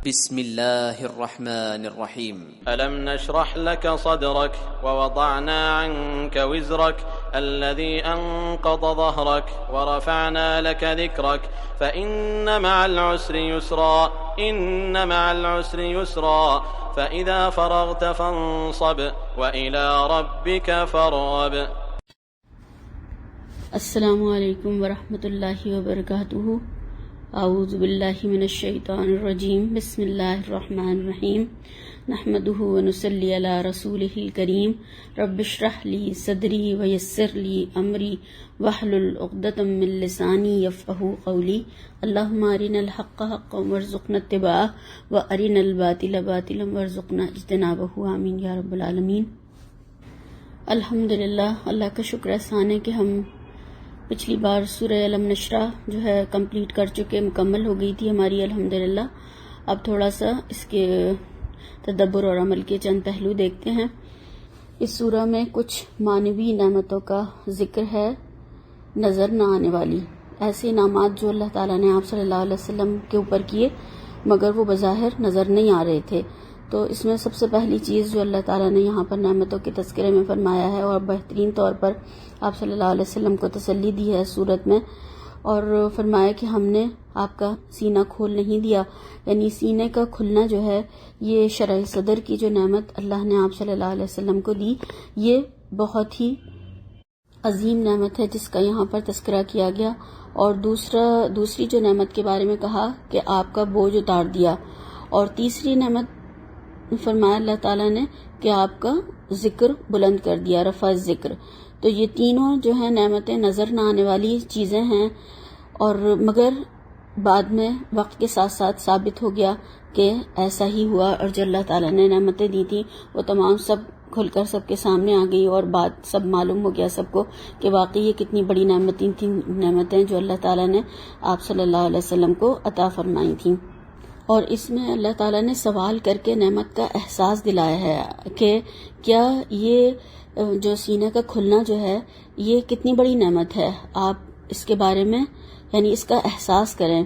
بسم اللہ الرحمن الرحیم ألم نشرح لك صدرك ووضعنا عنك وزرك الذي أنقض ظهرك ورفعنا لك ذكرك فإن مع العسر يسرا إن مع العسر يسرا فإذا فرغت فانصب وإلى ربك فارغب. السلام علیکم ورحمۃ اللہ وبرکاتہ. اعوذ باللہ من الشیطان الرجیم. بسم اللہ الرحمن الرحیم. نحمده ونصلی علی رسولہ الکریم. رب اشرح لی صدری ویسر لی امری واحلل عقدۃ من لسانی یفقہوا قولی. اللہم ارنا الحق حقا وارزقنا اتباعہ وارنا الباطل باطلا وارزقنا اجتنابہ. آمین یا رب العالمین. الحمدللہ، اللہ کا شکر احسان ہے کہ ہم پچھلی بار سورہ علم نشرح جو ہے کمپلیٹ کر چکے، مکمل ہو گئی تھی ہماری الحمدللہ. اب تھوڑا سا اس کے تدبر اور عمل کے چند پہلو دیکھتے ہیں. اس سورہ میں کچھ معنوی نعمتوں کا ذکر ہے، نظر نہ آنے والی ایسے انعامات جو اللہ تعالیٰ نے آپ صلی اللہ علیہ وسلم کے اوپر کیے مگر وہ بظاہر نظر نہیں آ رہے تھے. تو اس میں سب سے پہلی چیز جو اللہ تعالیٰ نے یہاں پر نعمتوں کے تذکرے میں فرمایا ہے اور بہترین طور پر آپ صلی اللہ علیہ وسلم کو تسلی دی ہے صورت میں، اور فرمایا کہ ہم نے آپ کا سینہ کھول نہیں دیا. یعنی سینے کا کھلنا جو ہے یہ شرح صدر کی جو نعمت اللہ نے آپ صلی اللہ علیہ وسلم کو دی، یہ بہت ہی عظیم نعمت ہے جس کا یہاں پر تذکرہ کیا گیا. اور دوسری جو نعمت کے بارے میں کہا کہ آپ کا بوجھ اتار دیا، اور تیسری نعمت فرمایا اللہ تعالیٰ نے کہ آپ کا ذکر بلند کر دیا، رفع ذکر. تو یہ تینوں جو ہیں نعمتیں نظر نہ آنے والی چیزیں ہیں، اور مگر بعد میں وقت کے ساتھ ساتھ ثابت ہو گیا کہ ایسا ہی ہوا، اور جو اللہ تعالیٰ نے نعمتیں دی تھیں وہ تمام سب کھل کر سب کے سامنے آ گئی، اور بات سب معلوم ہو گیا سب کو کہ واقعی یہ کتنی بڑی نعمتیں جو اللہ تعالیٰ نے آپ صلی اللہ علیہ وسلم کو عطا فرمائی تھیں. اور اس میں اللہ تعالیٰ نے سوال کر کے نعمت کا احساس دلایا ہے کہ کیا یہ جو سینے کا کھلنا جو ہے یہ کتنی بڑی نعمت ہے. آپ اس کے بارے میں یعنی اس کا احساس کریں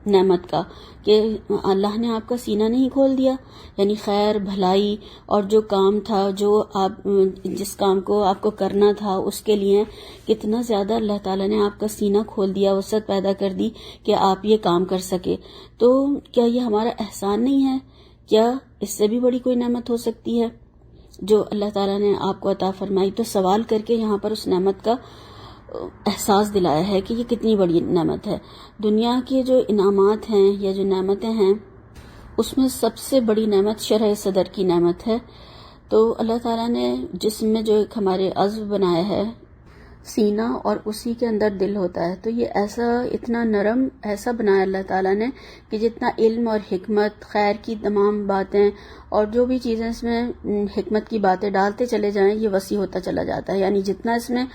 نعمت کا کہ اللہ نے آپ کا سینہ نہیں کھول دیا. یعنی خیر بھلائی اور جو کام تھا، جو آپ جس کام کو آپ کو کرنا تھا اس کے لیے کتنا زیادہ اللہ تعالیٰ نے آپ کا سینہ کھول دیا، وسعت پیدا کر دی کہ آپ یہ کام کر سکے. تو کیا یہ ہمارا احسان نہیں ہے؟ کیا اس سے بھی بڑی کوئی نعمت ہو سکتی ہے جو اللہ تعالیٰ نے آپ کو عطا فرمائی؟ تو سوال کر کے یہاں پر اس نعمت کا احساس دلایا ہے کہ یہ کتنی بڑی نعمت ہے. دنیا کے جو انعامات ہیں یا جو نعمتیں ہیں اس میں سب سے بڑی نعمت شرح صدر کی نعمت ہے. تو اللہ تعالیٰ نے جسم میں جو ایک ہمارے عضو بنایا ہے سینہ، اور اسی کے اندر دل ہوتا ہے، تو یہ ایسا اتنا نرم ایسا بنایا اللہ تعالیٰ نے کہ جتنا علم اور حکمت، خیر کی تمام باتیں اور جو بھی چیزیں اس میں حکمت کی باتیں ڈالتے چلے جائیں یہ وسیع ہوتا چلا جاتا ہے. یعنی جتنا اس میں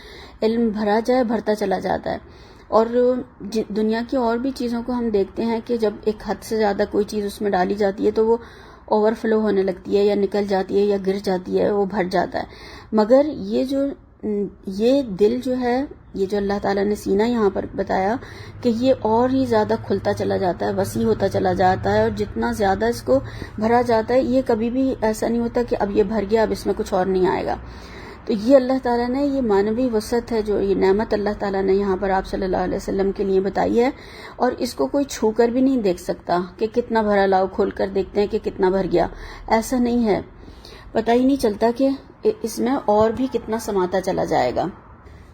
علم بھرا جائے بھرتا چلا جاتا ہے. اور دنیا کی اور بھی چیزوں کو ہم دیکھتے ہیں کہ جب ایک حد سے زیادہ کوئی چیز اس میں ڈالی جاتی ہے تو وہ اوور فلو ہونے لگتی ہے یا نکل جاتی ہے یا گر جاتی ہے، وہ بھر جاتا ہے. مگر یہ دل جو ہے، یہ جو اللہ تعالیٰ نے سینہ یہاں پر بتایا کہ یہ اور ہی زیادہ کھلتا چلا جاتا ہے، وسیع ہوتا چلا جاتا ہے، اور جتنا زیادہ اس کو بھرا جاتا ہے یہ کبھی بھی ایسا نہیں ہوتا کہ اب یہ بھر گیا اب اس میں کچھ اور نہیں آئے گا. تو یہ اللہ تعالیٰ نے یہ معنوی وسعت ہے جو یہ نعمت اللہ تعالیٰ نے یہاں پر آپ صلی اللہ علیہ وسلم کے لیے بتائی ہے، اور اس کو کوئی چھو کر بھی نہیں دیکھ سکتا کہ کتنا بھرا، لاؤ کھول کر دیکھتے ہیں کہ کتنا بھر گیا. ایسا نہیں ہے، پتہ ہی نہیں چلتا کہ اس میں اور بھی کتنا سماتا چلا جائے گا.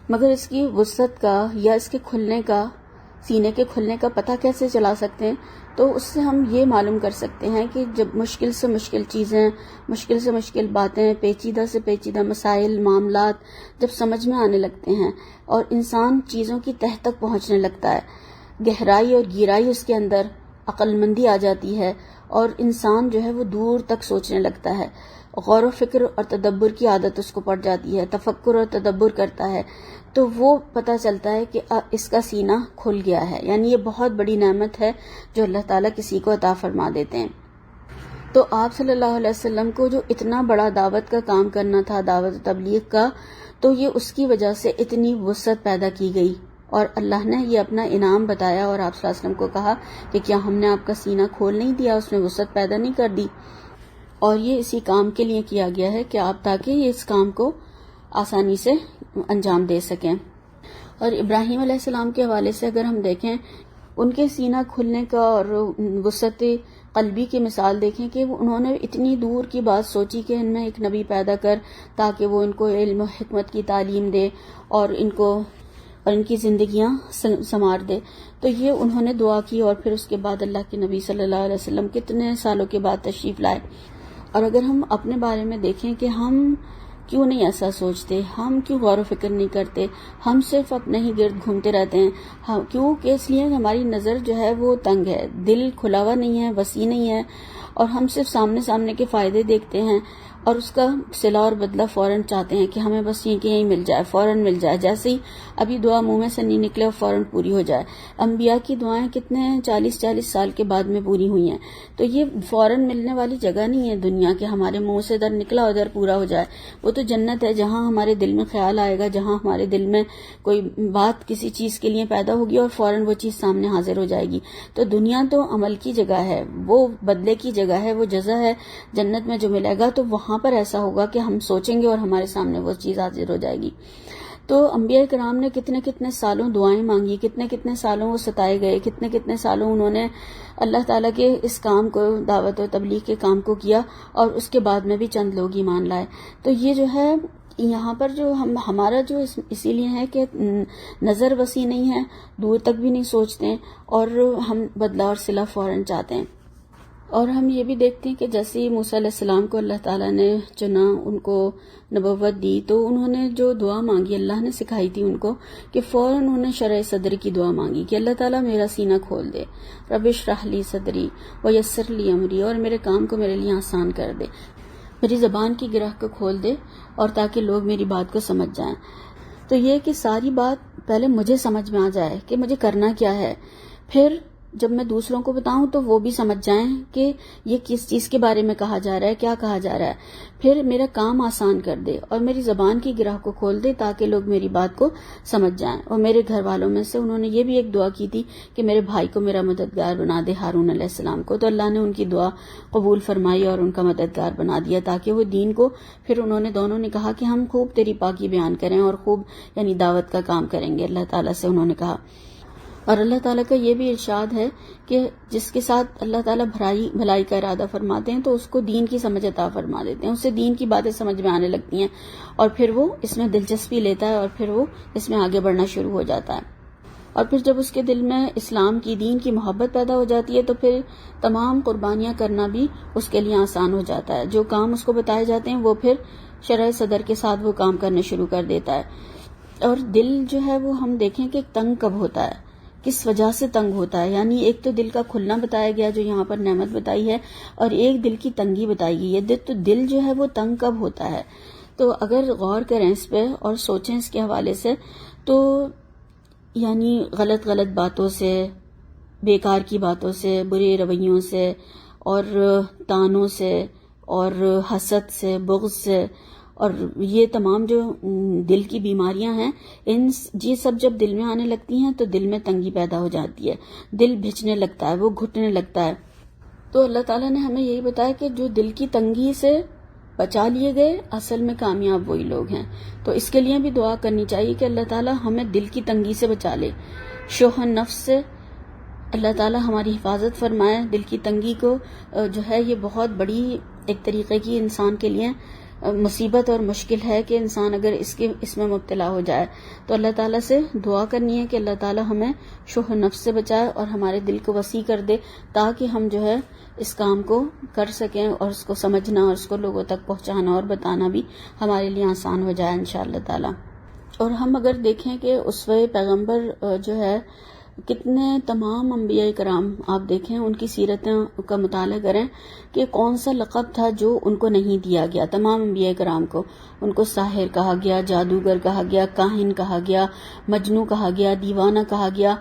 مگر اس کی وسعت کا یا اس کے کھلنے کا، سینے کے کھلنے کا پتہ کیسے چلا سکتے ہیں؟ تو اس سے ہم یہ معلوم کر سکتے ہیں کہ جب مشکل سے مشکل چیزیں، مشکل سے مشکل باتیں، پیچیدہ سے پیچیدہ مسائل، معاملات جب سمجھ میں آنے لگتے ہیں اور انسان چیزوں کی تہ تک پہنچنے لگتا ہے، گہرائی اور گہرائی اس کے اندر عقل مندی آ جاتی ہے، اور انسان جو ہے وہ دور تک سوچنے لگتا ہے، غور و فکر اور تدبر کی عادت اس کو پڑ جاتی ہے، تفکر اور تدبر کرتا ہے، تو وہ پتہ چلتا ہے کہ اس کا سینہ کھل گیا ہے. یعنی یہ بہت بڑی نعمت ہے جو اللہ تعالیٰ کسی کو عطا فرما دیتے ہیں. تو آپ صلی اللہ علیہ وسلم کو جو اتنا بڑا دعوت کا کام کرنا تھا، دعوت و تبلیغ کا، تو یہ اس کی وجہ سے اتنی وسعت پیدا کی گئی اور اللہ نے یہ اپنا انعام بتایا اور آپ صلی اللہ علیہ وسلم کو کہا کہ کیا ہم نے آپ کا سینہ کھول نہیں دیا، اس میں وسعت پیدا نہیں کر دی، اور یہ اسی کام کے لیے کیا گیا ہے کہ آپ تاکہ اس کام کو آسانی سے انجام دے سکیں۔ اور ابراہیم علیہ السلام کے حوالے سے اگر ہم دیکھیں، ان کے سینہ کھلنے کا اور وسعت قلبی کی مثال دیکھیں کہ انہوں نے اتنی دور کی بات سوچی کہ ان میں ایک نبی پیدا کر تاکہ وہ ان کو علم و حکمت کی تعلیم دے اور ان کی زندگیاں سنوار دے۔ تو یہ انہوں نے دعا کی، اور پھر اس کے بعد اللہ کے نبی صلی اللہ علیہ وسلم کتنے سالوں کے بعد تشریف لائے۔ اور اگر ہم اپنے بارے میں دیکھیں کہ ہم کیوں نہیں ایسا سوچتے، ہم کیوں غور و فکر نہیں کرتے، ہم صرف اپنے ہی گرد گھومتے رہتے ہیں، کیوں کہ اس لیے ہماری نظر جو ہے وہ تنگ ہے، دل کھلا ہوا نہیں ہے، وسیع نہیں ہے، اور ہم صرف سامنے کے فائدے دیکھتے ہیں اور اس کا صلہ اور بدلہ فوراً چاہتے ہیں کہ ہمیں بس یہ کہ یہیں مل جائے، فوراً مل جائے، جیسے ہی ابھی دعا منہ میں سے نہیں نکلے اور فوراً پوری ہو جائے۔ انبیاء کی دعائیں کتنے 40 سال کے بعد میں پوری ہوئی ہیں، تو یہ فوراً ملنے والی جگہ نہیں ہے دنیا کہ ہمارے منہ سے ادھر نکلا ادھر پورا ہو جائے۔ وہ تو جنت ہے جہاں ہمارے دل میں خیال آئے گا، جہاں ہمارے دل میں کوئی بات کسی چیز کے لیے پیدا ہوگی اور فوراً وہ چیز سامنے حاضر ہو جائے گی۔ تو دنیا تو عمل کی جگہ ہے، وہ بدلے کی جگہ ہے، وہ جزا ہے جنت میں جو ملے گا، تو وہاں پر ایسا ہوگا کہ ہم سوچیں گے اور ہمارے سامنے وہ چیز حاضر ہو جائے گی۔ تو انبیاء کرام نے کتنے سالوں دعائیں مانگی، کتنے سالوں وہ ستائے گئے، کتنے سالوں انہوں نے اللہ تعالیٰ کے اس کام کو، دعوت و تبلیغ کے کام کو کیا، اور اس کے بعد میں بھی چند لوگ ایمان لائے۔ تو یہ جو ہے یہاں پر جو ہمارا جو اسی لیے ہے کہ نظر وسیع نہیں ہے، دور تک بھی نہیں سوچتے، اور ہم بدلہ اور صلہ فوراً چاہتے ہیں۔ اور ہم یہ بھی دیکھتے ہیں کہ جیسے ہی موسیٰ علیہ السلام کو اللہ تعالیٰ نے چنا، ان کو نبوت دی، تو انہوں نے جو دعا مانگی اللہ نے سکھائی تھی ان کو کہ فوراً انہوں نے شرح صدر کی دعا مانگی کہ اللہ تعالیٰ میرا سینہ کھول دے، رب اشرح لی صدری ویسر لی امری، اور میرے کام کو میرے لیے آسان کر دے، میری زبان کی گرہ کو کھول دے، اور تاکہ لوگ میری بات کو سمجھ جائیں۔ تو یہ کہ ساری بات پہلے مجھے سمجھ میں آ جائے کہ مجھے کرنا کیا ہے، پھر جب میں دوسروں کو بتاؤں تو وہ بھی سمجھ جائیں کہ یہ کس چیز کے بارے میں کہا جا رہا ہے، کیا کہا جا رہا ہے، پھر میرا کام آسان کر دے اور میری زبان کی گرہ کو کھول دے تاکہ لوگ میری بات کو سمجھ جائیں۔ اور میرے گھر والوں میں سے انہوں نے یہ بھی ایک دعا کی تھی کہ میرے بھائی کو میرا مددگار بنا دے، ہارون علیہ السلام کو، تو اللہ نے ان کی دعا قبول فرمائی اور ان کا مددگار بنا دیا تاکہ وہ دین کو، پھر انہوں نے دونوں نے کہا کہ ہم خوب تیری پاکی بیان کریں اور خوب یعنی دعوت کا کام کریں گے اللہ تعالیٰ سے، انہوں نے کہا۔ اور اللہ تعالیٰ کا یہ بھی ارشاد ہے کہ جس کے ساتھ اللہ تعالیٰ بھلائی کا ارادہ فرماتے ہیں تو اس کو دین کی سمجھ عطا فرما دیتے ہیں، اس سے دین کی باتیں سمجھ میں آنے لگتی ہیں، اور پھر وہ اس میں دلچسپی لیتا ہے اور پھر وہ اس میں آگے بڑھنا شروع ہو جاتا ہے۔ اور پھر جب اس کے دل میں اسلام کی، دین کی محبت پیدا ہو جاتی ہے تو پھر تمام قربانیاں کرنا بھی اس کے لیے آسان ہو جاتا ہے۔ جو کام اس کو بتائے جاتے ہیں وہ پھر شرح صدر کے ساتھ وہ کام کرنے شروع کر دیتا ہے۔ اور دل جو ہے وہ ہم دیکھیں کہ تنگ کب ہوتا ہے، کس وجہ سے تنگ ہوتا ہے، یعنی ایک تو دل کا کھلنا بتایا گیا جو یہاں پر نعمت بتائی ہے، اور ایک دل کی تنگی بتائی گئی ہے۔ تو دل جو ہے وہ تنگ کب ہوتا ہے، تو اگر غور کریں اس پہ اور سوچیں اس کے حوالے سے، تو یعنی غلط باتوں سے، بیکار کی باتوں سے، برے رویوں سے، اور تانوں سے، اور حسد سے، بغض سے، اور یہ تمام جو دل کی بیماریاں ہیں، یہ سب جب دل میں آنے لگتی ہیں تو دل میں تنگی پیدا ہو جاتی ہے، دل بھجنے لگتا ہے، وہ گھٹنے لگتا ہے۔ تو اللہ تعالیٰ نے ہمیں یہی بتایا کہ جو دل کی تنگی سے بچا لیے گئے اصل میں کامیاب وہی لوگ ہیں۔ تو اس کے لیے بھی دعا کرنی چاہیے کہ اللہ تعالیٰ ہمیں دل کی تنگی سے بچا لے، شوہ نفس سے اللہ تعالیٰ ہماری حفاظت فرمائے۔ دل کی تنگی کو جو ہے یہ بہت بڑی ایک طریقے کی انسان کے لیے مصیبت اور مشکل ہے کہ انسان اگر اس میں مبتلا ہو جائے، تو اللہ تعالیٰ سے دعا کرنی ہے کہ اللہ تعالیٰ ہمیں شوہ نفس سے بچائے اور ہمارے دل کو وسیع کر دے تاکہ ہم جو ہے اس کام کو کر سکیں اور اس کو سمجھنا اور اس کو لوگوں تک پہنچانا اور بتانا بھی ہمارے لیے آسان ہو جائے انشاءاللہ تعالیٰ۔ اور ہم اگر دیکھیں کہ اسوہ پیغمبر جو ہے کتنے تمام انبیاء کرام آپ دیکھیں ان کی سیرتیں کا مطالعہ کریں کہ کون سا لقب تھا جو ان کو نہیں دیا گیا۔ تمام انبیاء کرام کو ان کو ساحر کہا گیا، جادوگر کہا گیا، کاہن کہا گیا، مجنوں کہا گیا، دیوانہ کہا گیا،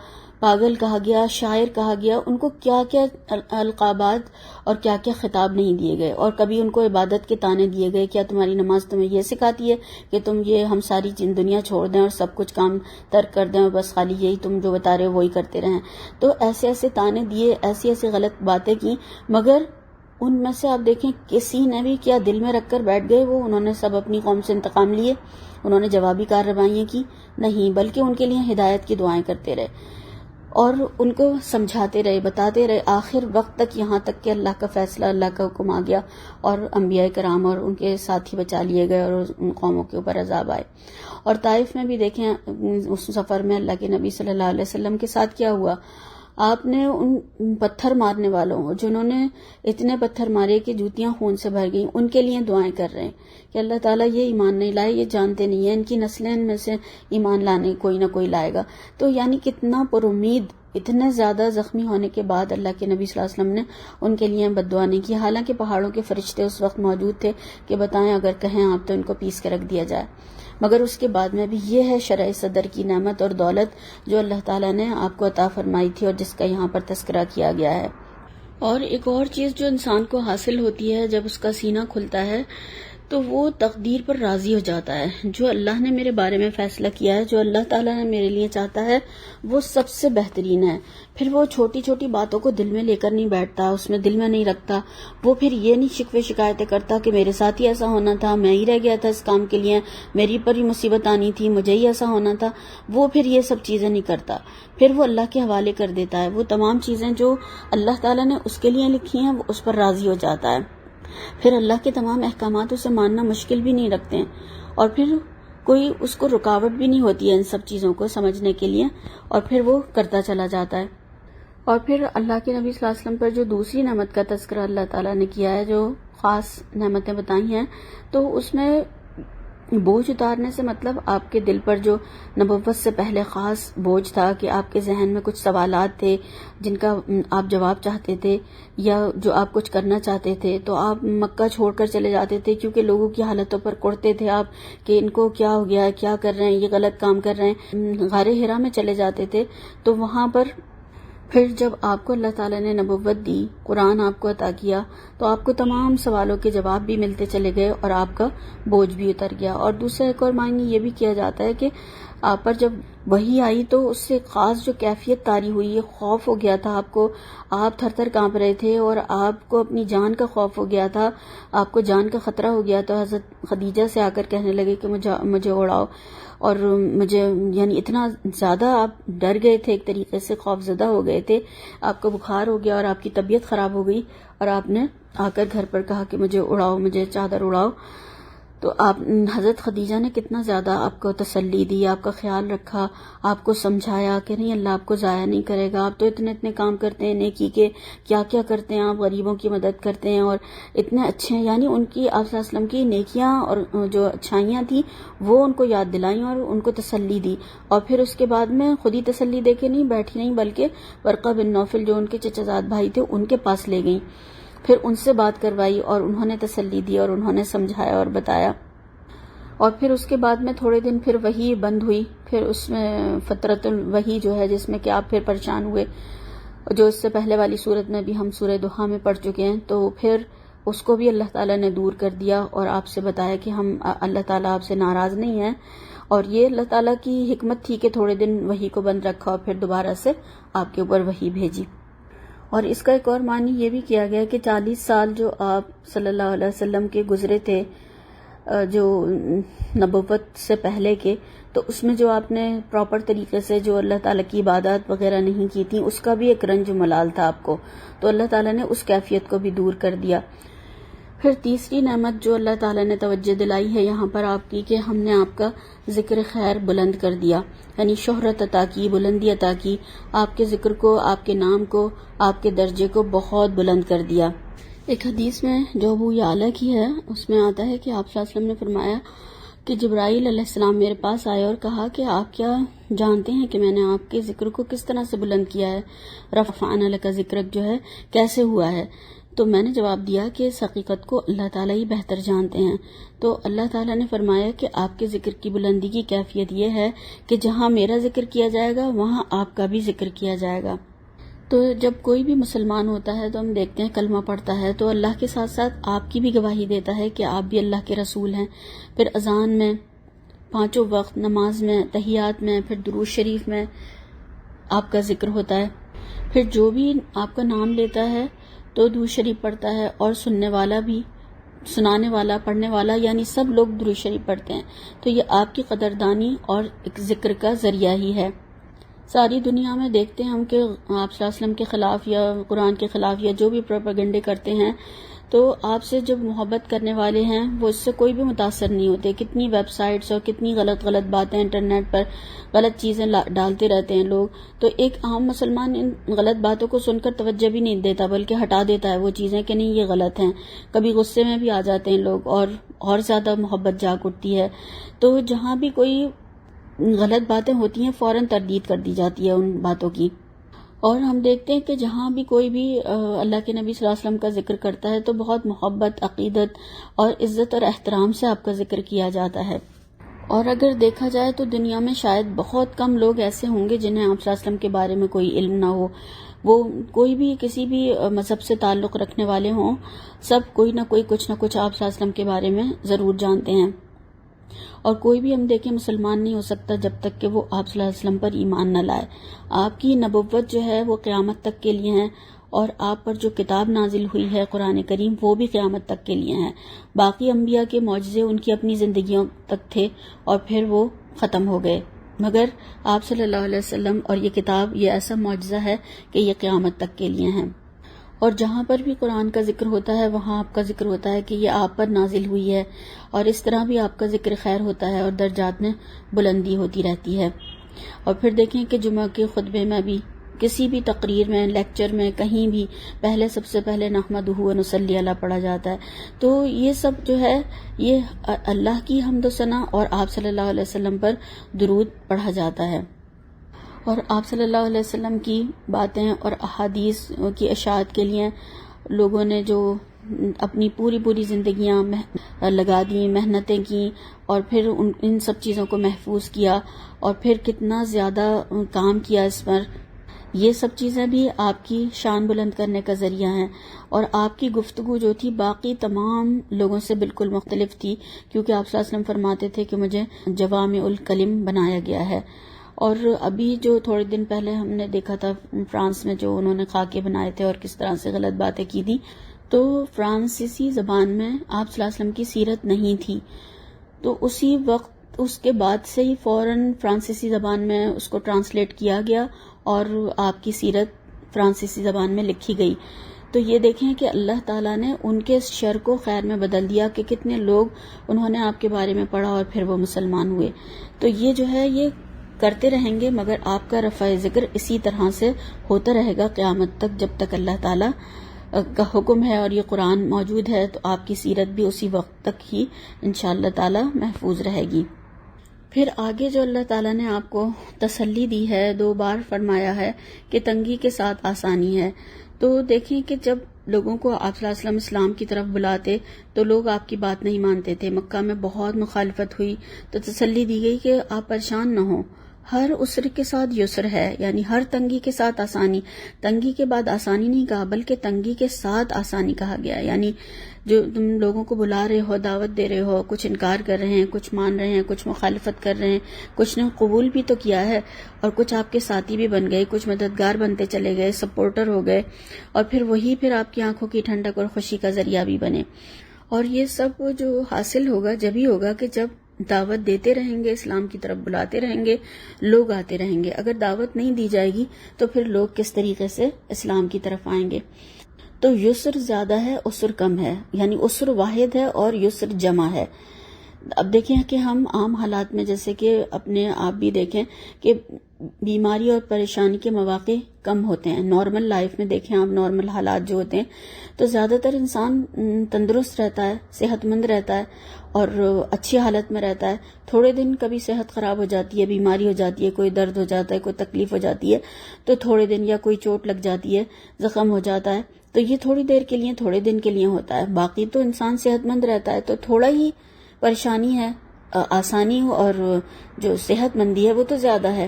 پاگل کہا گیا، شاعر کہا گیا، ان کو کیا کیا القابات اور کیا کیا خطاب نہیں دیے گئے، اور کبھی ان کو عبادت کے طعنے دیے گئے، کیا تمہاری نماز تمہیں یہ سکھاتی ہے کہ تم یہ ہم ساری دنیا چھوڑ دیں اور سب کچھ کام ترک کر دیں اور بس خالی یہی تم جو بتا رہے ہو وہی کرتے رہیں. تو ایسے ایسے طعنے دیے، ایسی ایسی غلط باتیں کی، مگر ان میں سے آپ دیکھیں کسی نے بھی کیا دل میں رکھ کر بیٹھ گئے، وہ انہوں نے سب اپنی قوم سے انتقام لیے، انہوں نے جوابی کارروائیاں کی؟ نہیں، بلکہ ان کے لیے ہدایت کی دعائیں کرتے رہے اور ان کو سمجھاتے رہے، بتاتے رہے، آخر وقت تک، یہاں تک کہ اللہ کا فیصلہ، اللہ کا حکم آ گیا اور انبیاء کرام اور ان کے ساتھی بچا لیے گئے اور ان قوموں کے اوپر عذاب آئے. اور طائف میں بھی دیکھیں اس سفر میں اللہ کے نبی صلی اللہ علیہ وسلم کے ساتھ کیا ہوا. آپ نے ان پتھر مارنے والوں، جنہوں نے اتنے پتھر مارے کہ جوتیاں خون سے بھر گئیں، ان کے لیے دعائیں کر رہے ہیں کہ اللہ تعالیٰ یہ ایمان نہیں لائے، یہ جانتے نہیں ہیں، ان کی نسلیں ان میں سے ایمان لانے کوئی نہ کوئی لائے گا. تو یعنی کتنا پر امید، اتنے زیادہ زخمی ہونے کے بعد اللہ کے نبی صلی اللہ علیہ وسلم نے ان کے لیے بد دعا نہیں کی. حالانکہ پہاڑوں کے فرشتے اس وقت موجود تھے کہ بتائیں اگر کہیں آپ تو ان کو پیس کے رکھ دیا جائے. مگر اس کے بعد میں بھی یہ ہے شرع صدر کی نعمت اور دولت جو اللہ تعالیٰ نے آپ کو عطا فرمائی تھی اور جس کا یہاں پر تذکرہ کیا گیا ہے. اور ایک اور چیز جو انسان کو حاصل ہوتی ہے جب اس کا سینہ کھلتا ہے تو وہ تقدیر پر راضی ہو جاتا ہے. جو اللہ نے میرے بارے میں فیصلہ کیا ہے، جو اللہ تعالیٰ نے میرے لیے چاہتا ہے، وہ سب سے بہترین ہے. پھر وہ چھوٹی چھوٹی باتوں کو دل میں لے کر نہیں بیٹھتا، اس میں دل میں نہیں رکھتا. وہ پھر یہ نہیں شکوے شکایتیں کرتا کہ میرے ساتھ ہی ایسا ہونا تھا، میں ہی رہ گیا تھا اس کام کے لیے، میری پر ہی مصیبت آنی تھی، مجھے ہی ایسا ہونا تھا. وہ پھر یہ سب چیزیں نہیں کرتا، پھر وہ اللہ کے حوالے کر دیتا ہے. وہ تمام چیزیں جو اللہ تعالیٰ نے اس کے لیے لکھی ہیں وہ اس پر راضی ہو جاتا ہے. پھر اللہ کے تمام احکامات اسے ماننا مشکل بھی نہیں رکھتے ہیں، اور پھر کوئی اس کو رکاوٹ بھی نہیں ہوتی ہے ان سب چیزوں کو سمجھنے کے لیے، اور پھر وہ کرتا چلا جاتا ہے. اور پھر اللہ کے نبی صلی اللہ علیہ وسلم پر جو دوسری نعمت کا تذکرہ اللہ تعالیٰ نے کیا ہے، جو خاص نعمتیں بتائی ہیں، تو اس میں بوجھ اتارنے سے مطلب آپ کے دل پر جو نبوت سے پہلے خاص بوجھ تھا کہ آپ کے ذہن میں کچھ سوالات تھے جن کا آپ جواب چاہتے تھے یا جو آپ کچھ کرنا چاہتے تھے، تو آپ مکہ چھوڑ کر چلے جاتے تھے کیونکہ لوگوں کی حالتوں پر کوڑتے تھے آپ کہ ان کو کیا ہو گیا ہے، کیا کر رہے ہیں، یہ غلط کام کر رہے ہیں. غار حرا میں چلے جاتے تھے تو وہاں پر پھر جب آپ کو اللہ تعالیٰ نے نبوت دی، قرآن آپ کو عطا کیا، تو آپ کو تمام سوالوں کے جواب بھی ملتے چلے گئے اور آپ کا بوجھ بھی اتر گیا. اور دوسرا ایک اور معنی یہ بھی کیا جاتا ہے کہ آپ پر جب وحی آئی تو اس سے خاص جو کیفیت طاری ہوئی، یہ خوف ہو گیا تھا آپ کو، آپ تھر تھر کانپ رہے تھے اور آپ کو اپنی جان کا خوف ہو گیا تھا، آپ کو جان کا خطرہ ہو گیا. تو حضرت خدیجہ سے آ کر کہنے لگے کہ مجھے اڑاؤ، اور مجھے یعنی اتنا زیادہ آپ ڈر گئے تھے، ایک طریقے سے خوف زدہ ہو گئے تھے، آپ کو بخار ہو گیا اور آپ کی طبیعت خراب ہو گئی، اور آپ نے آ کر گھر پر کہا کہ مجھے اڑاؤ، مجھے چادر اڑاؤ. تو آپ حضرت خدیجہ نے کتنا زیادہ آپ کو تسلی دی، آپ کا خیال رکھا، آپ کو سمجھایا کہ نہیں اللہ آپ کو ضائع نہیں کرے گا، آپ تو اتنے کام کرتے ہیں نیکی کے، کیا کیا کرتے ہیں آپ، غریبوں کی مدد کرتے ہیں اور اتنے اچھے ہیں. یعنی ان کی آپ صلی اللہ علیہ وسلم کی نیکیاں اور جو اچھائیاں تھیں وہ ان کو یاد دلائیں اور ان کو تسلی دی. اور پھر اس کے بعد میں خود ہی تسلی دے کے نہیں بیٹھی نہیں، بلکہ ورقہ بن نوفل جو ان کے چچا زاد بھائی تھے ان کے پاس لے گئیں، پھر ان سے بات کروائی اور انہوں نے تسلی دی اور انہوں نے سمجھایا اور بتایا. اور پھر اس کے بعد میں تھوڑے دن پھر وحی بند ہوئی، پھر اس میں فترۃ الوحی جو ہے جس میں کہ آپ پھر پریشان ہوئے، جو اس سے پہلے والی صورت میں بھی ہم سورہ دوحہ میں پڑھ چکے ہیں. تو پھر اس کو بھی اللہ تعالیٰ نے دور کر دیا اور آپ سے بتایا کہ ہم اللہ تعالیٰ آپ سے ناراض نہیں ہیں. اور یہ اللہ تعالیٰ کی حکمت تھی کہ تھوڑے دن وحی کو بند رکھا اور پھر دوبارہ سے آپ کے اوپر وحی بھیجی. اور اس کا ایک اور معنی یہ بھی کیا گیا کہ 40 سال جو آپ صلی اللہ علیہ وسلم کے گزرے تھے جو نبوت سے پہلے کے، تو اس میں جو آپ نے پراپر طریقے سے جو اللہ تعالیٰ کی عبادات وغیرہ نہیں کی تھی، اس کا بھی ایک رنج ملال تھا آپ کو، تو اللہ تعالیٰ نے اس کیفیت کو بھی دور کر دیا. پھر تیسری نعمت جو اللہ تعالیٰ نے توجہ دلائی ہے یہاں پر آپ کی کہ ہم نے آپ کا ذکر خیر بلند کر دیا، یعنی شہرت عطا کی، بلندی عطا کی، آپ کے ذکر کو، آپ کے نام کو، آپ کے درجے کو بہت بلند کر دیا. ایک حدیث میں جو ابو یعلا کی ہے اس میں آتا ہے کہ آپ صلی اللہ علیہ وسلم نے فرمایا کہ جبرائیل علیہ السلام میرے پاس آئے اور کہا کہ آپ کیا جانتے ہیں کہ میں نے آپ کے ذکر کو کس طرح سے بلند کیا ہے، رفعنا لک ذکرک جو ہے کیسے ہوا ہے. تو میں نے جواب دیا کہ اس حقیقت کو اللہ تعالیٰ ہی بہتر جانتے ہیں۔ تو اللہ تعالیٰ نے فرمایا کہ آپ کے ذکر کی بلندی کی کیفیت یہ ہے کہ جہاں میرا ذکر کیا جائے گا وہاں آپ کا بھی ذکر کیا جائے گا۔ تو جب کوئی بھی مسلمان ہوتا ہے تو ہم دیکھتے ہیں کلمہ پڑھتا ہے تو اللہ کے ساتھ ساتھ آپ کی بھی گواہی دیتا ہے کہ آپ بھی اللہ کے رسول ہیں۔ پھر اذان میں، پانچوں وقت نماز میں، تحیات میں، پھر درود شریف میں آپ کا ذکر ہوتا ہے۔ پھر جو بھی آپ کا نام لیتا ہے تو درود شریف پڑھتا ہے، اور سننے والا بھی، سنانے والا، پڑھنے والا، یعنی سب لوگ درود شریف پڑھتے ہیں۔ تو یہ آپ کی قدردانی اور ایک ذکر کا ذریعہ ہی ہے۔ ساری دنیا میں دیکھتے ہیں ہم کہ آپ صلی اللہ علیہ وسلم کے خلاف یا قرآن کے خلاف یا جو بھی پروپیگنڈے کرتے ہیں، تو آپ سے جب محبت کرنے والے ہیں وہ اس سے کوئی بھی متاثر نہیں ہوتے۔ کتنی ویب سائٹس اور کتنی غلط باتیں انٹرنیٹ پر، غلط چیزیں ڈالتے رہتے ہیں لوگ، تو ایک عام مسلمان ان غلط باتوں کو سن کر توجہ بھی نہیں دیتا بلکہ ہٹا دیتا ہے وہ چیزیں کہ نہیں یہ غلط ہیں۔ کبھی غصے میں بھی آ جاتے ہیں لوگ اور زیادہ محبت جاگ اٹھتی ہے۔ تو جہاں بھی کوئی غلط باتیں ہوتی ہیں فوراً تردید کر دی جاتی ہے ان باتوں کی۔ اور ہم دیکھتے ہیں کہ جہاں بھی کوئی بھی اللہ کے نبی صلی اللہ علیہ وسلم کا ذکر کرتا ہے تو بہت محبت، عقیدت اور عزت اور احترام سے آپ کا ذکر کیا جاتا ہے۔ اور اگر دیکھا جائے تو دنیا میں شاید بہت کم لوگ ایسے ہوں گے جنہیں آپ صلی اللہ علیہ وسلم کے بارے میں کوئی علم نہ ہو۔ وہ کوئی بھی کسی بھی مذہب سے تعلق رکھنے والے ہوں، سب کوئی نہ کوئی کچھ نہ کچھ آپ صلی اللہ علیہ وسلم کے بارے میں ضرور جانتے ہیں۔ اور کوئی بھی ہم دیکھیں مسلمان نہیں ہو سکتا جب تک کہ وہ آپ صلی اللہ علیہ وسلم پر ایمان نہ لائے۔ آپ کی نبوت جو ہے وہ قیامت تک کے لیے ہے، اور آپ پر جو کتاب نازل ہوئی ہے قرآن کریم وہ بھی قیامت تک کے لیے ہیں۔ باقی انبیاء کے معجزے ان کی اپنی زندگیوں تک تھے اور پھر وہ ختم ہو گئے، مگر آپ صلی اللہ علیہ وسلم اور یہ کتاب یہ ایسا معجزہ ہے کہ یہ قیامت تک کے لیے ہیں۔ اور جہاں پر بھی قرآن کا ذکر ہوتا ہے وہاں آپ کا ذکر ہوتا ہے کہ یہ آپ پر نازل ہوئی ہے، اور اس طرح بھی آپ کا ذکر خیر ہوتا ہے اور درجات میں بلندی ہوتی رہتی ہے۔ اور پھر دیکھیں کہ جمعہ کے خطبے میں بھی، کسی بھی تقریر میں، لیکچر میں، کہیں بھی پہلے سب سے پہلے نحمدہ و نصلی علیہ پڑھا جاتا ہے۔ تو یہ سب جو ہے یہ اللہ کی حمد و ثنا اور آپ صلی اللہ علیہ وسلم پر درود پڑھا جاتا ہے۔ اور آپ صلی اللہ علیہ وسلم کی باتیں اور احادیث کی اشاعت کے لیے لوگوں نے جو اپنی پوری زندگیاں لگا دی، محنتیں کی، اور پھر ان سب چیزوں کو محفوظ کیا، اور پھر کتنا زیادہ کام کیا اس پر، یہ سب چیزیں بھی آپ کی شان بلند کرنے کا ذریعہ ہیں۔ اور آپ کی گفتگو جو تھی باقی تمام لوگوں سے بالکل مختلف تھی، کیونکہ آپ صلی اللہ علیہ وسلم فرماتے تھے کہ مجھے جوامع الکلم بنایا گیا ہے۔ اور ابھی جو تھوڑے دن پہلے ہم نے دیکھا تھا فرانس میں جو انہوں نے خاکے بنائے تھے اور کس طرح سے غلط باتیں کی تھی، تو فرانسیسی زبان میں آپ صلی اللہ علیہ وسلم کی سیرت نہیں تھی، تو اسی وقت اس کے بعد سے ہی فوراً فرانسیسی زبان میں اس کو ٹرانسلیٹ کیا گیا اور آپ کی سیرت فرانسیسی زبان میں لکھی گئی۔ تو یہ دیکھیں کہ اللہ تعالیٰ نے ان کے شر کو خیر میں بدل دیا کہ کتنے لوگ انہوں نے آپ کے بارے میں پڑھا اور پھر وہ مسلمان ہوئے۔ تو یہ جو ہے یہ کرتے رہیں گے، مگر آپ کا رفع ذکر اسی طرح سے ہوتا رہے گا قیامت تک، جب تک اللہ تعالیٰ کا حکم ہے اور یہ قرآن موجود ہے تو آپ کی سیرت بھی اسی وقت تک ہی انشاءاللہ تعالیٰ محفوظ رہے گی۔ پھر آگے جو اللہ تعالیٰ نے آپ کو تسلی دی ہے، 2 بار فرمایا ہے کہ تنگی کے ساتھ آسانی ہے۔ تو دیکھیں کہ جب لوگوں کو آپ صلی اللہ علیہ وسلم اسلام کی طرف بلاتے تو لوگ آپ کی بات نہیں مانتے تھے، مکہ میں بہت مخالفت ہوئی، تو تسلی دی گئی کہ آپ پریشان نہ ہوں، ہر عسر کے ساتھ یسر ہے، یعنی ہر تنگی کے ساتھ آسانی۔ تنگی کے بعد آسانی نہیں کہا بلکہ تنگی کے ساتھ آسانی کہا گیا، یعنی جو تم لوگوں کو بلا رہے ہو، دعوت دے رہے ہو، کچھ انکار کر رہے ہیں، کچھ مان رہے ہیں، کچھ مخالفت کر رہے ہیں، کچھ نے قبول بھی تو کیا ہے، اور کچھ آپ کے ساتھی بھی بن گئے، کچھ مددگار بنتے چلے گئے، سپورٹر ہو گئے، اور پھر وہی پھر آپ کی آنکھوں کی ٹھنڈک اور خوشی کا ذریعہ بھی بنے۔ اور یہ سب جو حاصل ہوگا جبھی ہوگا کہ جب دعوت دیتے رہیں گے، اسلام کی طرف بلاتے رہیں گے، لوگ آتے رہیں گے۔ اگر دعوت نہیں دی جائے گی تو پھر لوگ کس طریقے سے اسلام کی طرف آئیں گے؟ تو یسر زیادہ ہے، عسر کم ہے، یعنی عسر واحد ہے اور یسر جمع ہے۔ اب دیکھیں کہ ہم عام حالات میں جیسے کہ اپنے آپ بھی دیکھیں کہ بیماری اور پریشانی کے مواقع کم ہوتے ہیں. نارمل لائف میں دیکھیں آپ، نارمل حالات جو ہوتے ہیں تو زیادہ تر انسان تندرست رہتا ہے، صحت مند رہتا ہے اور اچھی حالت میں رہتا ہے. تھوڑے دن کبھی صحت خراب ہو جاتی ہے، بیماری ہو جاتی ہے، کوئی درد ہو جاتا ہے، کوئی تکلیف ہو جاتی ہے تو تھوڑے دن، یا کوئی چوٹ لگ جاتی ہے، زخم ہو جاتا ہے تو یہ تھوڑی دیر کے لیے، تھوڑے دن کے لیے ہوتا ہے. باقی تو انسان صحت مند رہتا ہے. تو تھوڑا ہی پریشانی ہے، آسانی اور جو صحت مندی ہے وہ تو زیادہ ہے،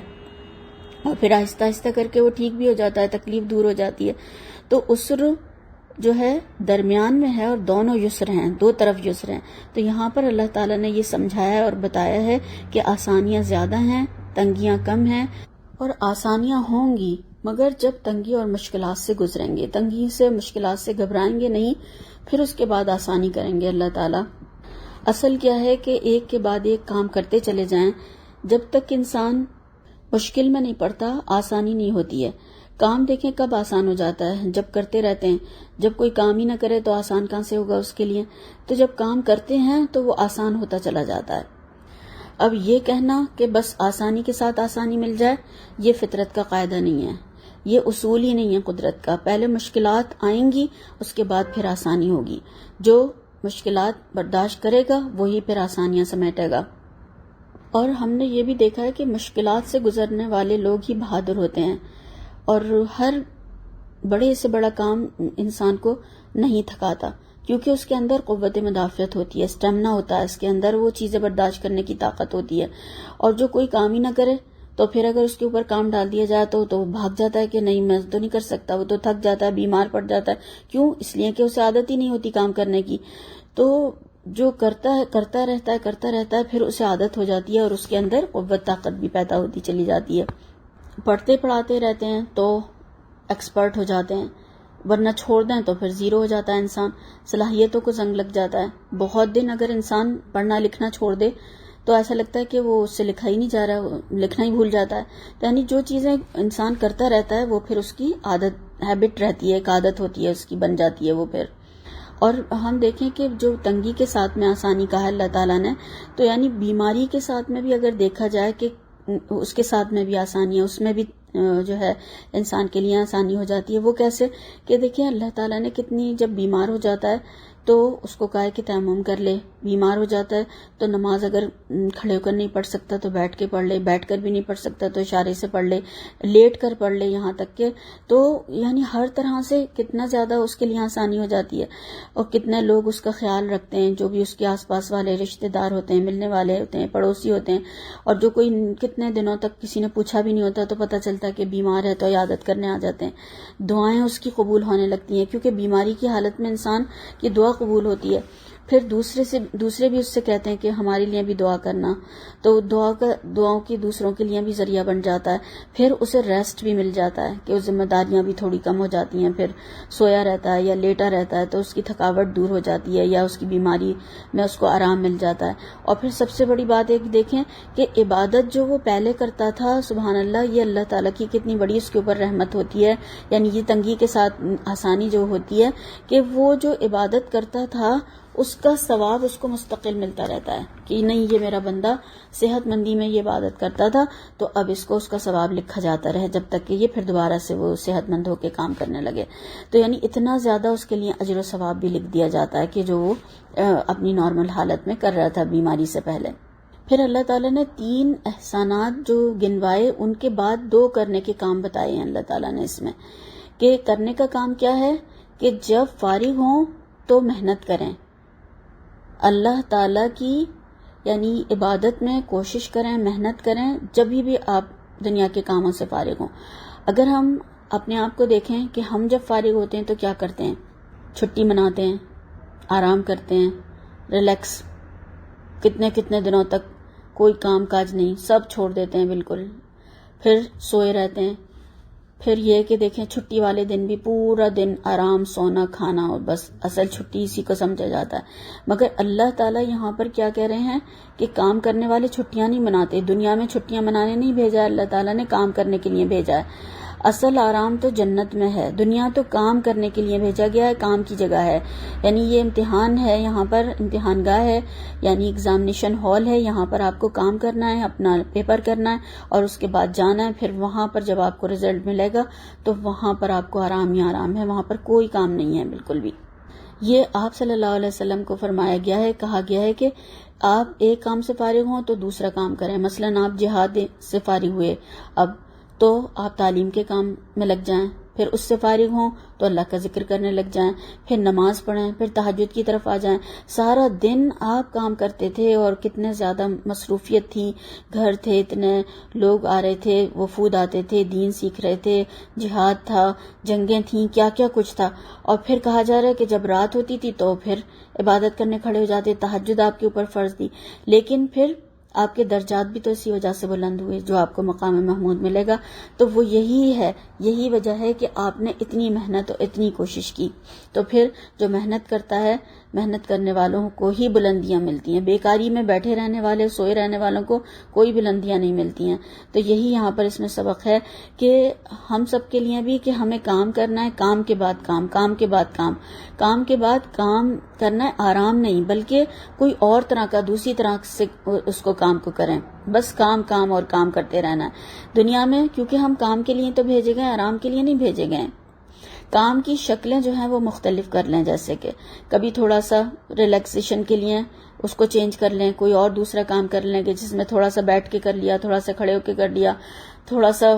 اور پھر آہستہ آہستہ کر کے وہ ٹھیک بھی ہو جاتا ہے، تکلیف دور ہو جاتی ہے. تو عسر جو ہے درمیان میں ہے اور دونوں یسر ہیں، دو طرف یسر ہیں. تو یہاں پر اللہ تعالیٰ نے یہ سمجھایا اور بتایا ہے کہ آسانیاں زیادہ ہیں، تنگیاں کم ہیں. اور آسانیاں ہوں گی مگر جب تنگی اور مشکلات سے گزریں گے، تنگی سے مشکلات سے گھبرائیں گے نہیں، پھر اس کے بعد آسانی کریں گے اللہ تعالیٰ. اصل کیا ہے کہ ایک کے بعد ایک کام کرتے چلے جائیں. جب تک انسان مشکل میں نہیں پڑتا آسانی نہیں ہوتی ہے. کام دیکھیں کب آسان ہو جاتا ہے، جب کرتے رہتے ہیں. جب کوئی کام ہی نہ کرے تو آسان کہاں سے ہوگا اس کے لیے. تو جب کام کرتے ہیں تو وہ آسان ہوتا چلا جاتا ہے. اب یہ کہنا کہ بس آسانی کے ساتھ آسانی مل جائے، یہ فطرت کا قاعدہ نہیں ہے، یہ اصول ہی نہیں ہے قدرت کا. پہلے مشکلات آئیں گی، اس کے بعد پھر آسانی ہوگی. جو مشکلات برداشت کرے گا وہی پھر آسانیاں سمیٹے گا. اور ہم نے یہ بھی دیکھا ہے کہ مشکلات سے گزرنے والے لوگ ہی بہادر ہوتے ہیں، اور ہر بڑے سے بڑا کام انسان کو نہیں تھکاتا، کیونکہ اس کے اندر قوت مدافعت ہوتی ہے، اسٹیمنا ہوتا ہے، اس کے اندر وہ چیزیں برداشت کرنے کی طاقت ہوتی ہے. اور جو کوئی کام ہی نہ کرے تو پھر اگر اس کے اوپر کام ڈال دیا جائے تو بھاگ جاتا ہے کہ نہیں میں تو نہیں کر سکتا. وہ تو تھک جاتا ہے، بیمار پڑ جاتا ہے. کیوں؟ اس لیے کہ اسے عادت ہی نہیں ہوتی کام کرنے کی. تو جو کرتا رہتا ہے پھر اسے عادت ہو جاتی ہے اور اس کے اندر قوت طاقت بھی پیدا ہوتی چلی جاتی ہے. پڑھتے پڑھاتے رہتے ہیں تو ایکسپرٹ ہو جاتے ہیں، ورنہ چھوڑ دیں تو پھر زیرو ہو جاتا ہے انسان، صلاحیتوں کو زنگ لگ جاتا ہے. بہت دن اگر انسان پڑھنا لکھنا چھوڑ دے تو ایسا لگتا ہے کہ وہ اس سے لکھا ہی نہیں جا رہا، لکھنا ہی بھول جاتا ہے. یعنی جو چیزیں انسان کرتا رہتا ہے وہ پھر اس کی عادت، ہیبٹ رہتی ہے، ایک عادت ہوتی ہے اس کی، بن جاتی ہے وہ پھر. اور ہم دیکھیں کہ جو تنگی کے ساتھ میں آسانی کہا ہے اللہ تعالیٰ نے، تو یعنی بیماری کے ساتھ میں بھی اگر دیکھا جائے کہ اس کے ساتھ میں بھی آسانی ہے، اس میں بھی جو ہے انسان کے لیے آسانی ہو جاتی ہے. وہ کیسے کہ دیکھیں اللہ تعالیٰ نے کتنی، جب بیمار ہو جاتا ہے تو اس کو کہا ہے کہ تیمم کر لے. بیمار ہو جاتا ہے تو نماز اگر کھڑے ہو کر نہیں پڑھ سکتا تو بیٹھ کے پڑھ لے، بیٹھ کر بھی نہیں پڑھ سکتا تو اشارے سے پڑھ لے، لیٹ کر پڑھ لے، یہاں تک کہ تو یعنی ہر طرح سے کتنا زیادہ اس کے لیے آسانی ہو جاتی ہے. اور کتنے لوگ اس کا خیال رکھتے ہیں، جو بھی اس کے آس پاس والے رشتہ دار ہوتے ہیں، ملنے والے ہوتے ہیں، پڑوسی ہوتے ہیں. اور جو کوئی کتنے دنوں تک کسی نے پوچھا بھی نہیں ہوتا تو پتہ چلتا ہے کہ بیمار ہے تو عیادت کرنے آ جاتے ہیں. دعائیں اس کی قبول ہونے لگتی ہیں، کیونکہ بیماری کی حالت میں انسان کی دعا قبول ہوتی ہے. پھر دوسرے بھی اس سے کہتے ہیں کہ ہمارے لیے بھی دعا کرنا، تو دعاؤں کی دوسروں کے لیے بھی ذریعہ بن جاتا ہے. پھر اسے ریسٹ بھی مل جاتا ہے کہ وہ ذمہ داریاں بھی تھوڑی کم ہو جاتی ہیں. پھر سویا رہتا ہے یا لیٹا رہتا ہے تو اس کی تھکاوٹ دور ہو جاتی ہے، یا اس کی بیماری میں اس کو آرام مل جاتا ہے. اور پھر سب سے بڑی بات ایک دیکھیں کہ عبادت جو وہ پہلے کرتا تھا، سبحان اللہ، یہ اللہ تعالیٰ کی کتنی بڑی اس کے اوپر رحمت ہوتی ہے. یعنی یہ تنگی کے ساتھ آسانی جو ہوتی ہے کہ وہ جو عبادت کرتا تھا اس کا ثواب اس کو مستقل ملتا رہتا ہے کہ نہیں یہ میرا بندہ صحت مندی میں یہ عبادت کرتا تھا تو اب اس کو اس کا ثواب لکھا جاتا رہے جب تک کہ یہ پھر دوبارہ سے وہ صحت مند ہو کے کام کرنے لگے. تو یعنی اتنا زیادہ اس کے لیے اجر و ثواب بھی لکھ دیا جاتا ہے کہ جو وہ اپنی نارمل حالت میں کر رہا تھا بیماری سے پہلے. پھر اللہ تعالیٰ نے 3 احسانات جو گنوائے ان کے بعد 2 کرنے کے کام بتائے ہیں اللہ تعالیٰ نے اس میں. کہ کرنے کا کام کیا ہے کہ جب فارغ ہوں تو محنت کریں، اللہ تعالیٰ کی یعنی عبادت میں کوشش کریں، محنت کریں جب بھی آپ دنیا کے کاموں سے فارغ ہوں. اگر ہم اپنے آپ کو دیکھیں کہ ہم جب فارغ ہوتے ہیں تو کیا کرتے ہیں؟ چھٹی مناتے ہیں، آرام کرتے ہیں، ریلیکس، کتنے دنوں تک کوئی کام کاج نہیں، سب چھوڑ دیتے ہیں بالکل، پھر سوئے رہتے ہیں. پھر یہ کہ دیکھیں چھٹی والے دن بھی پورا دن آرام، سونا، کھانا، اور بس اصل چھٹی اسی کو سمجھا جاتا ہے. مگر اللہ تعالیٰ یہاں پر کیا کہہ رہے ہیں کہ کام کرنے والے چھٹیاں نہیں مناتے. دنیا میں چھٹیاں منانے نہیں بھیجا ہے اللہ تعالیٰ نے، کام کرنے کے لیے بھیجا ہے. اصل آرام تو جنت میں ہے. دنیا تو کام کرنے کے لیے بھیجا گیا ہے، کام کی جگہ ہے. یعنی یہ امتحان ہے، یہاں پر امتحان گاہ ہے، یعنی ایگزامینیشن ہال ہے. یہاں پر آپ کو کام کرنا ہے، اپنا پیپر کرنا ہے اور اس کے بعد جانا ہے. پھر وہاں پر جب آپ کو رزلٹ ملے گا تو وہاں پر آپ کو آرام ہی آرام ہے، وہاں پر کوئی کام نہیں ہے بالکل بھی. یہ آپ صلی اللہ علیہ وسلم کو فرمایا گیا ہے، کہا گیا ہے کہ آپ ایک کام سے فارغ ہوں تو دوسرا کام کریں. مثلاً آپ جہاد سے فارغ ہوئے، اب تو آپ تعلیم کے کام میں لگ جائیں. پھر اس سے فارغ ہوں تو اللہ کا ذکر کرنے لگ جائیں. پھر نماز پڑھیں، پھر تہجد کی طرف آ جائیں. سارا دن آپ کام کرتے تھے اور کتنے زیادہ مصروفیت تھی، گھر تھے، اتنے لوگ آ رہے تھے، وفود آتے تھے، دین سیکھ رہے تھے، جہاد تھا، جنگیں تھیں، کیا کیا کچھ تھا. اور پھر کہا جا رہا ہے کہ جب رات ہوتی تھی تو پھر عبادت کرنے کھڑے ہو جاتے. تہجد آپ کے اوپر فرض تھی، لیکن پھر آپ کے درجات بھی تو اسی وجہ سے بلند ہوئے جو آپ کو مقام محمود ملے گا. تو وہ یہی ہے، یہی وجہ ہے کہ آپ نے اتنی محنت اور اتنی کوشش کی. تو پھر جو محنت کرتا ہے، محنت کرنے والوں کو ہی بلندیاں ملتی ہیں. بیکاری میں بیٹھے رہنے والے، سوئے رہنے والوں کو کوئی بلندیاں نہیں ملتی ہیں. تو یہی یہاں پر اس میں سبق ہے کہ ہم سب کے لیے بھی کہ ہمیں کام کرنا ہے، کام کے بعد کام، کام کے بعد کام، کام کے بعد کام کرنا ہے. آرام نہیں، بلکہ کوئی اور طرح کا، دوسری طرح سے اس کو کام کو کریں. بس کام کام اور کام کرتے رہنا ہے دنیا میں، کیونکہ ہم کام کے لیے تو بھیجے گئے، آرام کے لیے نہیں بھیجے گئے. کام کی شکلیں جو ہیں وہ مختلف کر لیں، جیسے کہ کبھی تھوڑا سا ریلیکسیشن کے لیے اس کو چینج کر لیں، کوئی اور دوسرا کام کر لیں کہ جس میں تھوڑا سا بیٹھ کے کر لیا، تھوڑا سا کھڑے ہو کے کر لیا، تھوڑا سا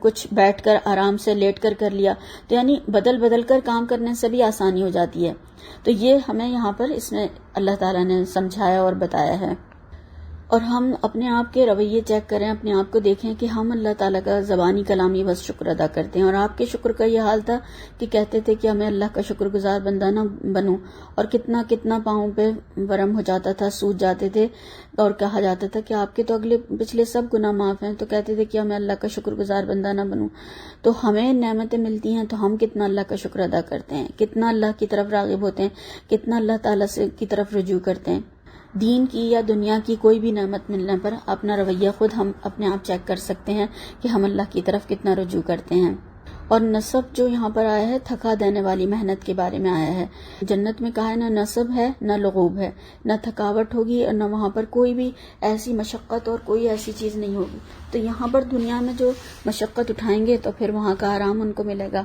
کچھ بیٹھ کر آرام سے لیٹ کر لیا. تو یعنی بدل بدل کر کام کرنے سے بھی آسانی ہو جاتی ہے. تو یہ ہمیں یہاں پر اس میں اللہ تعالیٰ نے سمجھایا اور بتایا ہے. اور ہم اپنے آپ کے رویے چیک کریں، اپنے آپ کو دیکھیں کہ ہم اللہ تعالیٰ کا زبانی کلامی بس شکر ادا کرتے ہیں. اور آپ کے شکر کا یہ حال تھا کہ کہتے تھے کہ ہمیں اللہ کا شکر گزار بندہ نہ بنوں، اور کتنا کتنا پاؤں پہ ورم ہو جاتا تھا، سوج جاتے تھے، اور کہا جاتا تھا کہ آپ کے تو اگلے پچھلے سب گناہ معاف ہیں. تو کہتے تھے کہ ہمیں اللہ کا شکر گزار بندہ نہ بنوں. تو ہمیں نعمتیں ملتی ہیں تو ہم کتنا اللہ کا شکر ادا کرتے ہیں، کتنا اللہ کی طرف راغب ہوتے ہیں، کتنا اللہ تعالیٰ سے کی طرف رجوع کرتے ہیں. دین کی یا دنیا کی کوئی بھی نعمت ملنے پر اپنا رویہ خود ہم اپنے آپ چیک کر سکتے ہیں کہ ہم اللہ کی طرف کتنا رجوع کرتے ہیں. اور نصب جو یہاں پر آیا ہے، تھکا دینے والی محنت کے بارے میں آیا ہے. جنت میں کہا ہے نہ نصب ہے نہ لغوب ہے، نہ تھکاوٹ ہوگی اور نہ وہاں پر کوئی بھی ایسی مشقت اور کوئی ایسی چیز نہیں ہوگی. تو یہاں پر دنیا میں جو مشقت اٹھائیں گے تو پھر وہاں کا آرام ان کو ملے گا.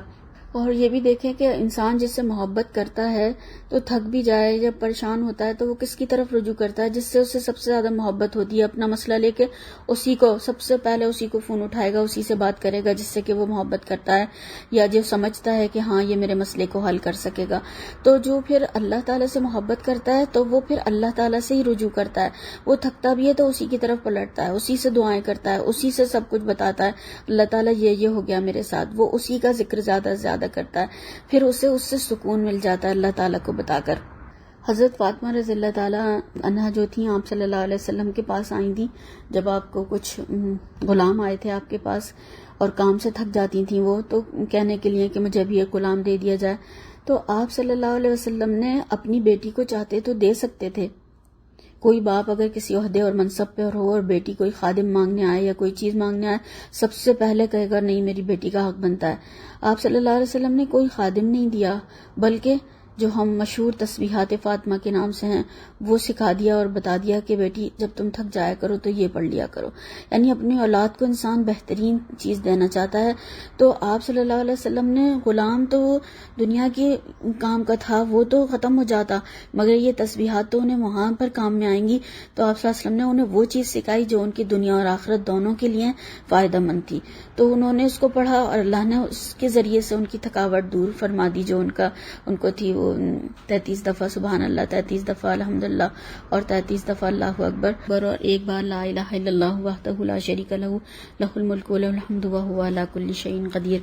اور یہ بھی دیکھیں کہ انسان جس سے محبت کرتا ہے تو تھک بھی جائے، جب پریشان ہوتا ہے تو وہ کس کی طرف رجوع کرتا ہے؟ جس سے اسے سب سے زیادہ محبت ہوتی ہے. اپنا مسئلہ لے کے اسی کو سب سے پہلے اسی کو فون اٹھائے گا، اسی سے بات کرے گا جس سے کہ وہ محبت کرتا ہے یا جو سمجھتا ہے کہ ہاں یہ میرے مسئلے کو حل کر سکے گا. تو جو پھر اللہ تعالیٰ سے محبت کرتا ہے تو وہ پھر اللہ تعالیٰ سے ہی رجوع کرتا ہے. وہ تھکتا بھی ہے تو اسی کی طرف پلٹتا ہے، اسی سے دعائیں کرتا ہے، اسی سے سب کچھ بتاتا ہے. اللہ تعالیٰ یہ ہو گیا میرے ساتھ، وہ اسی کا ذکر زیادہ سے زیادہ کرتا ہے. پھر اسے اس سے سکون مل جاتا ہے اللہ تعالیٰ کو بتا کر. حضرت فاطمہ رضی اللہ تعالیٰ عنہا جو تھیں، آپ صلی اللہ علیہ وسلم کے پاس آئی تھیں جب آپ کو کچھ غلام آئے تھے آپ کے پاس اور کام سے تھک جاتی تھیں وہ، تو کہنے کے لیے کہ مجھے بھی ایک غلام دے دیا جائے. تو آپ صلی اللہ علیہ وسلم نے اپنی بیٹی کو چاہتے تو دے سکتے تھے. کوئی باپ اگر کسی عہدے اور منصب پہ ہو اور بیٹی کوئی خادم مانگنے آئے یا کوئی چیز مانگنے آئے، سب سے پہلے کہے گا نہیں میری بیٹی کا حق بنتا ہے. آپ صلی اللہ علیہ وسلم نے کوئی خادم نہیں دیا، بلکہ جو ہم مشہور تسبیحات فاطمہ کے نام سے ہیں وہ سکھا دیا اور بتا دیا کہ بیٹی جب تم تھک جایا کرو تو یہ پڑھ لیا کرو. یعنی اپنی اولاد کو انسان بہترین چیز دینا چاہتا ہے. تو آپ صلی اللہ علیہ وسلم نے غلام تو دنیا کے کام کا تھا، وہ تو ختم ہو جاتا، مگر یہ تسبیحات تو انہیں وہاں پر کام میں آئیں گی. تو آپ صلی اللہ علیہ وسلم نے انہیں وہ چیز سکھائی جو ان کی دنیا اور آخرت دونوں کے لیے فائدہ مند تھی. تو انہوں نے اس کو پڑھا اور اللہ نے اس کے ذریعے سے ان کی تھکاوٹ دور فرما دی جو ان کو تھی. وہ 33 دفعہ سبحان اللہ، 33 دفعہ الحمدللہ اور 33 دفعہ اللہ اکبر، اور ایک بار لا الہ الا اللہ وحدہ لا شریک لہ لہ الملک و لہ الحمد وہو علی کل شیء قدیر.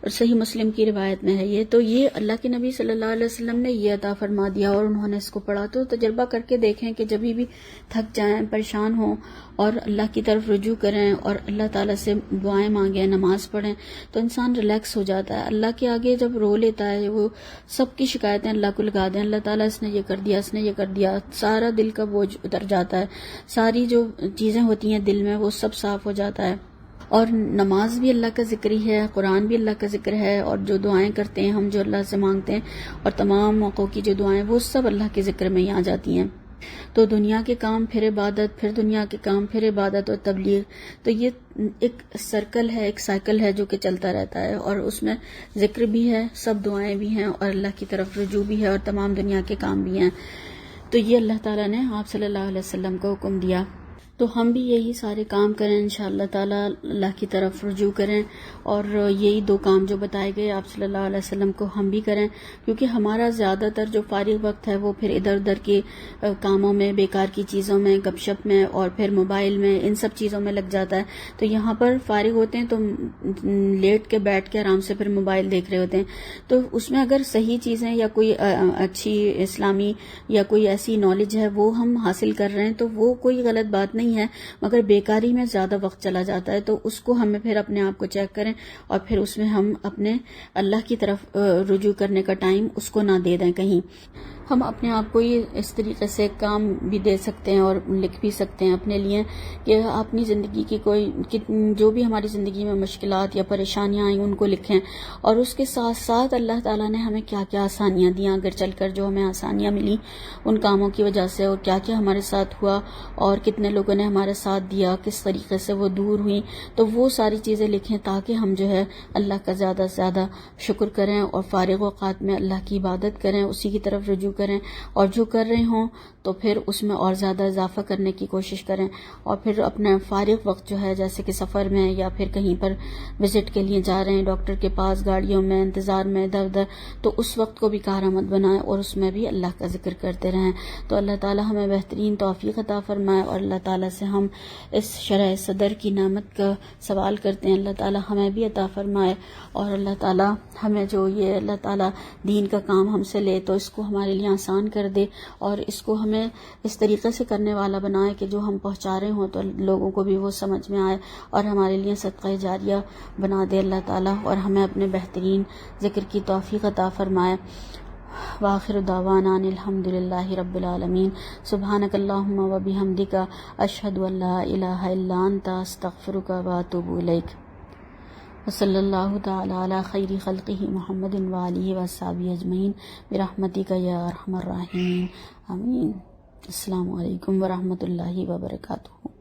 اور صحیح مسلم کی روایت میں ہے یہ. تو یہ اللہ کے نبی صلی اللہ علیہ وسلم نے یہ عطا فرما دیا اور انہوں نے اس کو پڑھا. تو تجربہ کر کے دیکھیں کہ جب بھی تھک جائیں، پریشان ہوں اور اللہ کی طرف رجوع کریں اور اللہ تعالیٰ سے دعائیں مانگیں، نماز پڑھیں تو انسان ریلیکس ہو جاتا ہے. اللہ کے آگے جب رو لیتا ہے، وہ سب کی شکایتیں اللہ کو لگا دیں، اللہ تعالیٰ اس نے یہ کر دیا، اس نے یہ کر دیا، سارا دل کا بوجھ اتر جاتا ہے، ساری جو چیزیں ہوتی ہیں دل میں وہ سب صاف ہو جاتا ہے. اور نماز بھی اللہ کا ذکر ہی ہے، قرآن بھی اللہ کا ذکر ہے، اور جو دعائیں کرتے ہیں ہم جو اللہ سے مانگتے ہیں اور تمام موقعوں کی جو دعائیں وہ سب اللہ کے ذکر میں ہی آ جاتی ہیں۔ تو دنیا کے کام پھر عبادت، پھر دنیا کے کام پھر عبادت اور تبلیغ، تو یہ ایک سرکل ہے، ایک سائیکل ہے جو کہ چلتا رہتا ہے، اور اس میں ذکر بھی ہے، سب دعائیں بھی ہیں، اور اللہ کی طرف رجوع بھی ہے، اور تمام دنیا کے کام بھی ہیں۔ تو یہ اللہ تعالیٰ نے آپ صلی اللہ علیہ وسلم کو حکم دیا، تو ہم بھی یہی سارے کام کریں انشاءاللہ تعالیٰ، اللہ کی طرف رجوع کریں، اور یہی دو کام جو بتائے گئے آپ صلی اللہ علیہ وسلم کو ہم بھی کریں، کیونکہ ہمارا زیادہ تر جو فارغ وقت ہے وہ پھر ادھر ادھر کے کاموں میں، بیکار کی چیزوں میں، گپ شپ میں، اور پھر موبائل میں، ان سب چیزوں میں لگ جاتا ہے۔ تو یہاں پر فارغ ہوتے ہیں تو لیٹ کے بیٹھ کے آرام سے پھر موبائل دیکھ رہے ہوتے ہیں، تو اس میں اگر صحیح چیزیں یا کوئی اچھی اسلامی یا کوئی ایسی نالج ہے وہ ہم حاصل کر رہے ہیں تو وہ کوئی غلط بات نہیں ہے، مگر بیکاری میں زیادہ وقت چلا جاتا ہے، تو اس کو ہمیں پھر اپنے آپ کو چیک کریں، اور پھر اس میں ہم اپنے اللہ کی طرف رجوع کرنے کا ٹائم اس کو نہ دے دیں کہیں۔ ہم اپنے آپ کو یہ اس طریقے سے کام بھی دے سکتے ہیں اور لکھ بھی سکتے ہیں اپنے لیے کہ اپنی زندگی کی کوئی جو بھی ہماری زندگی میں مشکلات یا پریشانیاں آئیں ان کو لکھیں، اور اس کے ساتھ ساتھ اللہ تعالیٰ نے ہمیں کیا کیا آسانیاں دیں آگے چل کر، جو ہمیں آسانیاں ملی ان کاموں کی وجہ سے، اور کیا کیا ہمارے ساتھ ہوا، اور کتنے لوگوں نے ہمارے ساتھ دیا، کس طریقے سے وہ دور ہوئی، تو وہ ساری چیزیں لکھیں تاکہ ہم جو ہے اللہ کا زیادہ سے زیادہ شکر کریں، اور فارغ اوقات میں اللہ کی عبادت کریں، اسی کی طرف رجوع کریں، اور جو کر رہے ہوں تو پھر اس میں اور زیادہ اضافہ کرنے کی کوشش کریں، اور پھر اپنا فارغ وقت جو ہے جیسے کہ سفر میں یا پھر کہیں پر وزٹ کے لیے جا رہے ہیں ڈاکٹر کے پاس، گاڑیوں میں انتظار میں ادھر ادھر، تو اس وقت کو بھی کارآمد بنائیں اور اس میں بھی اللہ کا ذکر کرتے رہیں۔ تو اللہ تعالی ہمیں بہترین توفیق عطا فرمائے، اور اللہ تعالی سے ہم اس شرح صدر کی نعمت کا سوال کرتے ہیں، اللہ تعالی ہمیں بھی عطا فرمائے، اور اللہ تعالی ہمیں جو یہ اللہ تعالی دین کا کام ہم سے لے تو اس کو ہمارے لیے آسان کر دے، اور اس کو ہمیں اس طریقے سے کرنے والا بنائے کہ جو ہم پہنچا رہے ہوں تو لوگوں کو بھی وہ سمجھ میں آئے، اور ہمارے لیے صدقہ جاریہ بنا دے اللہ تعالیٰ، اور ہمیں اپنے بہترین ذکر کی توفیق عطا فرمائے۔ وآخر دعوانا ان الحمدللہ رب العالمین، سبحانک اللہم و بحمدک، اشہد ان لا الہ الا انت، استغفرک و اتوب الیک۔ وصلی اللہ تعالی علی خیر خلقہ محمد وآلہ وصحبہ اجمعین برحمتک یا ارحم الراحمین، آمین۔ السلام علیکم ورحمۃ اللہ وبرکاتہ۔